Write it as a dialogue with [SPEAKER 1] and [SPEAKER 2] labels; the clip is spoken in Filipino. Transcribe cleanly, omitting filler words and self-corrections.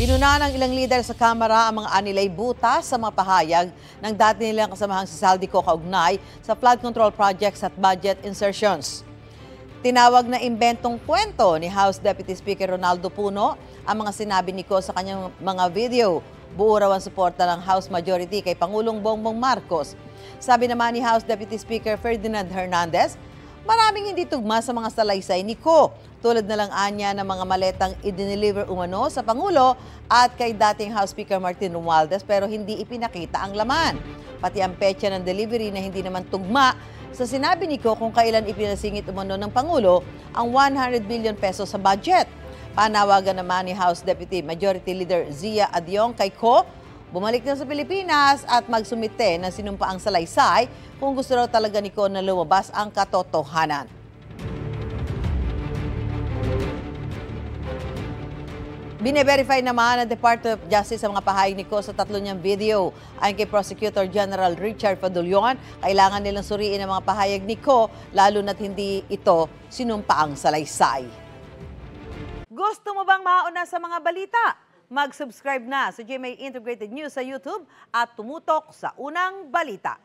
[SPEAKER 1] Pinunahan ng ilang lider sa Kamara ang mga anilay butas sa mga pahayag ng dati nilang kasamahang si Saldico kaugnay sa flood control projects at budget insertions. Tinawag na imbentong kwento ni House Deputy Speaker Ronaldo Puno ang mga sinabi ni Ko sa kanyang mga video. Buo raw ang suporta ng House Majority kay Pangulong Bongbong Marcos. Sabi naman ni House Deputy Speaker Ferdinand Hernandez, maraming hindi tugma sa mga salaysay ni Ko. Tulad na lang anya ng mga maletang i-deliver umano sa Pangulo at kay dating House Speaker Martin Romualdez pero hindi ipinakita ang laman. Pati ang petsa ng delivery na hindi naman tugma sa sinabi ni Ko kung kailan ipinasingit umano ng Pangulo ang 100 billion pesos sa budget. Panawagan naman ni House Deputy Majority Leader Zia Adyong kay Ko bumalik na sa Pilipinas at magsumite ng sinumpaang salaysay kung gusto raw talaga ni Ko na lumabas ang katotohanan. Bine-verify naman ng Department of Justice sa mga pahayag ni Ko sa tatlo niyang video. Ayon kay Prosecutor General Richard Padulyon, kailangan nilang suriin ang mga pahayag ni Ko lalo na't hindi ito sinumpaang salaysay. Gusto mo bang mauna sa mga balita? Mag-subscribe na sa GMA Integrated News sa YouTube at tumutok sa unang balita.